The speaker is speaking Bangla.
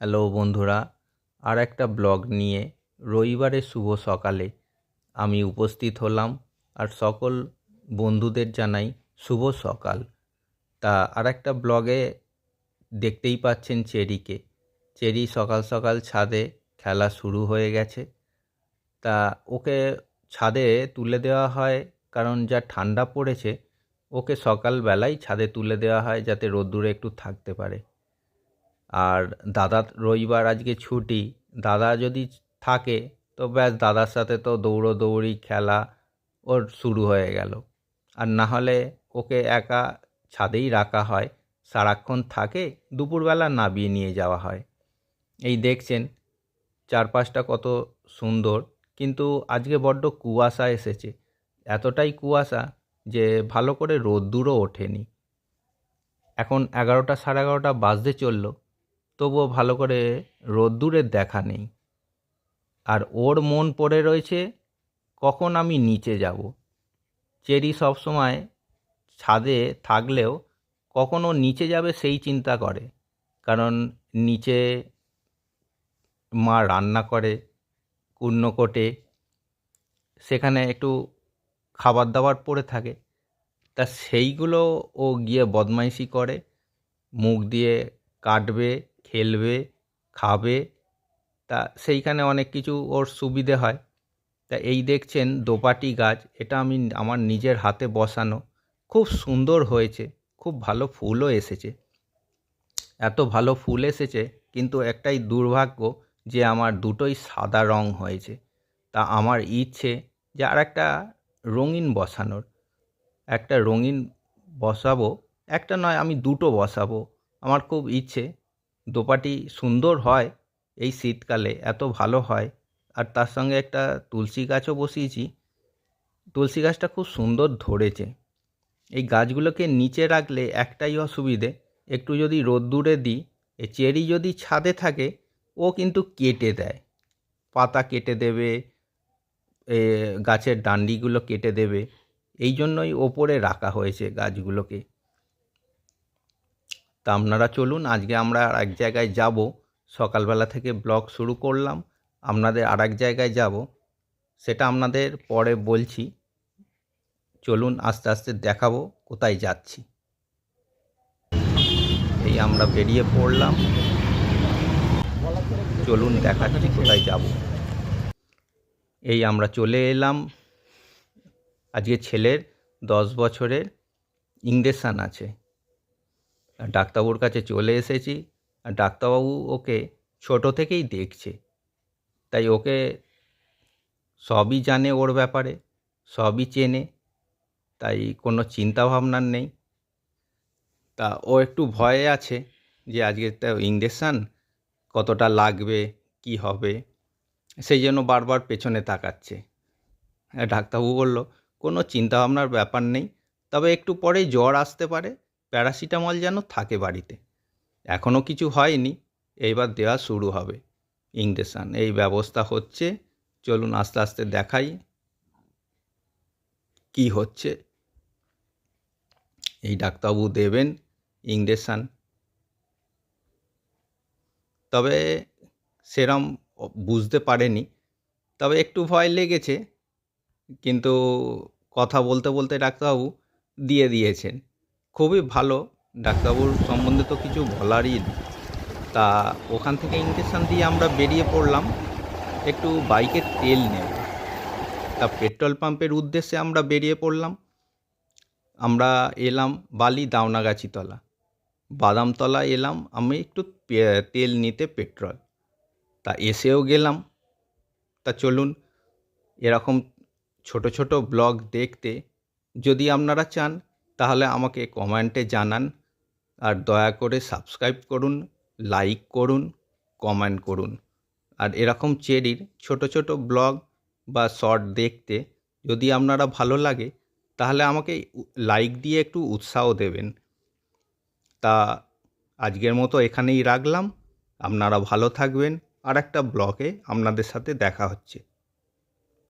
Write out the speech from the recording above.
হ্যালো বন্ধুরা, আর একটা ব্লগ নিয়ে রবিবারের শুভ সকালে আমি উপস্থিত হলাম। আর সকল বন্ধুদের জানাই শুভ সকাল। তা আর একটা ব্লগে দেখতেই পাচ্ছেন চেরি সকাল সকাল ছাদে খেলা শুরু হয়ে গেছে। তা ওকে ছাদে তুলে দেওয়া হয়, কারণ যা ঠান্ডা পড়েছে ওকে সকালবেলাই ছাদে তুলে দেওয়া হয় যাতে রোদ্দুরে একটু থাকতে পারে। আর দাদা রবিবার আজকে ছুটি, দাদা যদি থাকে তো ব্যাস দাদার সাথে তো দৌড়োদৌড়ি খেলা ওর শুরু হয়ে গেল। আর না হলে ওকে একা ছাদেই রাখা হয়, সারাক্ষণ থাকে, দুপুরবেলা নামিয়ে নিয়ে যাওয়া হয়। এই দেখছেন চারপাশটা কত সুন্দর, কিন্তু আজকে বড্ড কুয়াশা এসেছে। এতটাই কুয়াশা যে ভালো করে রোদ্দুরও ওঠেনি। এখন 11টা 11:30 বাজতে চললো, তবুও ভালো করে রোদ্দুরের দেখা নেই। আর ওর মন পড়ে রয়েছে কখন আমি নিচে যাব। চেরি সবসময় ছাদে থাকলেও কখন ও নিচে যাবে সেই চিন্তা করে, কারণ নিচে মা রান্না করে কুন্নকোটে, সেখানে একটু খাবার দাবার পড়ে থাকে। তা সেইগুলো ও গিয়ে বদমাইশি করে, মুখ দিয়ে কাটবে, খেলবে, খাবে। তা সেইখানে অনেক কিছু ওর সুবিধে হয়। তা এই দেখছেন দোপাটি গাছ, এটা আমি আমার নিজের হাতে বসানো, খুব সুন্দর হয়েছে, খুব ভালো ফুলও এসেছে। এত ভালো ফুল এসেছে, কিন্তু একটাই দুর্ভাগ্য যে আমার দুটোই সাদা রং হয়েছে। তা আমার ইচ্ছে যে আর একটা রঙিন বসানোর, একটা রঙিন বসাবো, একটা নয় আমি দুটো বসাবো। আমার খুব ইচ্ছে। দোপাটি সুন্দর হয়, এই শীতকালে এত ভালো হয়। আর তার সঙ্গে একটা তুলসী গাছও বসিয়েছি, তুলসী গাছটা খুব সুন্দর ধরেছে। এই গাছগুলোকে নিচে রাখলে একটাই অসুবিধে, একটু যদি রোদ্দুরে দিই, এ চেরি যদি ছাদে থাকে ও কিন্তু কেটে দেয়, পাতা কেটে দেবে, এ গাছের ডান্ডিগুলো কেটে দেবে। এই জন্যই ওপরে রাখা হয়েছে গাছগুলোকে। তা আপনারা চলুন, আজকে আমরা আর এক জায়গায় যাব। সকালবেলা থেকে ব্লগ শুরু করলাম, আপনাদের আর এক জায়গায় যাব, সেটা আপনাদের পরে বলছি। চলুন আস্তে আস্তে দেখাবো কোথায় যাচ্ছি। এই আমরা বেরিয়ে পড়লাম, চলুন দেখাচ্ছি কোথায় যাব। এই আমরা চলে এলাম। আজকে ছেলের 10 বছরের ইঞ্জেকশান আছে। ডাক্তারবাবুর কাছে চলে এসেছি। আর ডাক্তারবাবু ওকে ছোট থেকেই দেখছে, তাই ওকে সবই জানে, ওর ব্যাপারে সবই চেনে, তাই কোনো চিন্তা ভাবনার নেই। তা ও একটু ভয়ে আছে যে আজকে একটা ইঞ্জেকশান কতটা লাগবে, কি হবে, সেই জন্য বারবার পেছনে তাকাচ্ছে। ডাক্তারবাবু বলল কোনো চিন্তা ভাবনার ব্যাপার নেই, তবে একটু পরেই জ্বর আসতে পারে, প্যারাসিটামল যেন থাকে বাড়িতে। এখনও কিছু হয়নি, এইবার দেওয়া শুরু হবে ইঞ্জেকশান। এই ব্যবস্থা হচ্ছে, চলুন আস্তে আস্তে দেখাই কি হচ্ছে। এই ডাক্তারবাবু দেবেন ইঞ্জেকশান, তবে সেরম বুঝতে পারেনি, তবে একটু ভয় লেগেছে। কিন্তু কথা বলতে বলতে ডাক্তারবাবু দিয়ে দিয়েছেন। খুবই ভালো, ডাক্তারবাবুর সম্বন্ধে তো কিছু বলারই নেই। তা ওখান থেকে ইঞ্জেকশান দিয়ে আমরা বেরিয়ে পড়লাম একটু বাইকের তেল নেব। তা পেট্রোল পাম্পের উদ্দেশ্যে আমরা বেরিয়ে পড়লাম। আমরা এলাম বালি দাওনাগাছিতলা, বাদামতলা এলাম আমি একটু তেল নিতে, পেট্রোল। তা এসেও গেলাম। তা চলুন, এরকম ছোট ছোট ব্লগ দেখতে যদি আপনারা চান তাহলে আমাকে কমেন্টে জানান। আর দয়া করে সাবস্ক্রাইব করুন, লাইক করুন, কমেন্ট করুন। আর এরকম চেরির ছোট ছোট ব্লগ বা শর্ট দেখতে যদি আপনারা ভালো লাগে তাহলে আমাকে লাইক দিয়ে একটু উৎসাহ দেবেন। তা আজকের মতো এখানেই রাখলাম। আপনারা ভালো থাকবেন, আর একটা ব্লগে আপনাদের সাথে দেখা হচ্ছে।